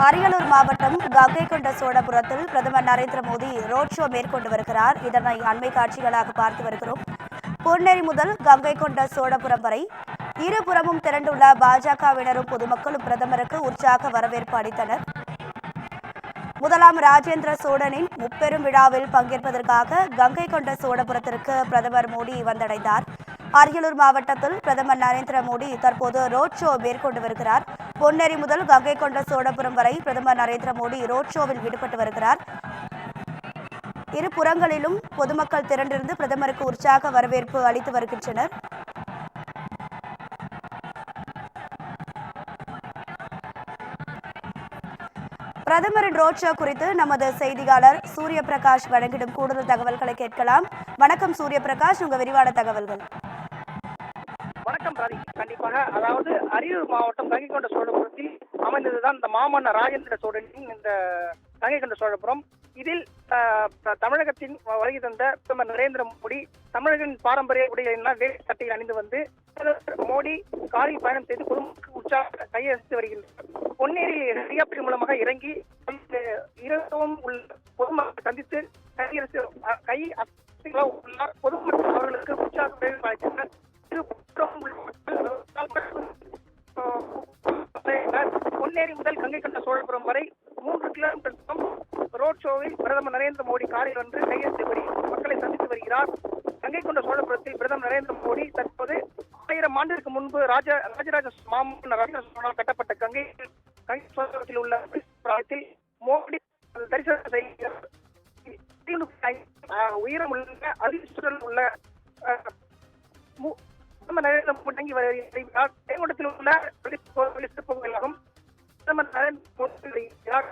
அரியலூர் மாவட்டம் கங்கை கொண்ட சோழபுரத்தில் பிரதமர் நரேந்திர மோடி ரோட் ஷோ மேற்கொண்டு வருகிறார். இதனை அண்மை காட்சிகளாக பார்த்து வருகிறோம். பொன்னேரி முதல் கங்கை கொண்ட சோழபுரம் வரை இருபுறமும் திரண்டுள்ள பாஜகவினரும் பொதுமக்களும் பிரதமருக்கு உற்சாக வரவேற்பு அளித்தனர். முதலாம் ராஜேந்திர சோழனின் முப்பெரும் விழாவில் பங்கேற்பதற்காக கங்கை கொண்ட சோழபுரத்திற்கு பிரதமர் மோடி வந்தடைந்தார். அரியலூர் மாவட்டத்தில் பிரதமர் நரேந்திர மோடி தற்போது ரோட் ஷோ மேற்கொண்டு வருகிறார். பொன்னேரி முதல் கங்கை கொண்ட சோழபுரம் வரை பிரதமர் நரேந்திர மோடி ரோட் ஷோவில் ஈடுபட்டு வருகிறார். இரு புறங்களிலும் பொதுமக்கள் திரண்டிருந்து பிரதமருக்கு உற்சாக வரவேற்பு அளித்து வருகின்றனர். பிரதமரின் ரோட் ஷோ குறித்து நமது செய்தியாளர் சூரிய பிரகாஷ் வழங்கிடும் கூடுதல் தகவல்களை கேட்கலாம். வணக்கம் சூரிய பிரகாஷ், உங்க விரிவான தகவல்கள். வணக்கம் ராதி. கண்டிப்பாக, அதாவது அரியலூர் மாவட்டம் கங்கை கொண்ட சோழபுரத்தில் அமைந்ததுதான் இந்த மாமன்னர் ராஜேந்திர சோழனின் இந்த கங்கை கொண்ட சோழபுரம். இதில் தமிழகத்தின் வருகை தந்த பிரதமர் நரேந்திர மோடி தமிழகத்தின் பாரம்பரிய உடைகளெல்லாம் வேலை சட்டையில் அணிந்து வந்து மோடி காரில் பயணம் செய்து குடும்பத்துக்கு உற்சாக கையெழுத்து வருகின்றனர். பொன்னேரி ஹெலிகாப்டர் மூலமாக இறங்கி இரவும் உள்ள பொதுமக்களை சந்தித்து பொதுமக்கள் அவர்களுக்கு உற்சாக அளித்தனர். பொன்னேரி முதல் கங்கை கொண்ட சோழபுரம் வரை 3 கிலோமீட்டர் ரோட் ஷோவில் பிரதமர் நரேந்திர மோடி காரில் வந்து கையெழுத்து மக்களை சந்தித்து வருகிறார். கங்கை கொண்ட சோழபுரத்தில் பிரதமர் நரேந்திர மோடி தற்போது 1000 ஆண்டுகளுக்கு முன்பு ராஜராஜ மாமன்னர் ராஜராஜ சோழனால் கட்டப்பட்ட கங்கை சோழபுரத்தில் உள்ள பிராயத்தில் மோடி தரிசனம் செய்கிறார். உயரம் உள்ள அதிர்ஷ்டம் உள்ள நரேந்திர மோடி தங்கி வருகிறார். தேங்கோட்டத்தில் உள்ள சிற்பங்களாகும் பிரதமர் நரேந்திர மோடி வருகிறார்.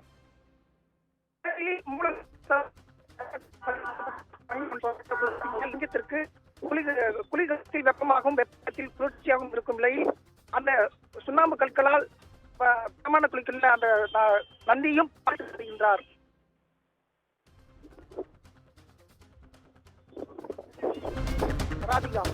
லிங்கத்திற்கு குளிர்காலத்தில் வெப்பமாகவும் வெப்பத்தில் குளிர்ச்சியாகவும் இருக்கும் நிலையில் அந்த சுண்ணாம்பு கற்களால் பிரமாண குளிக்கின்ற அந்த நந்தியும் வருகின்றார். ராதிகா.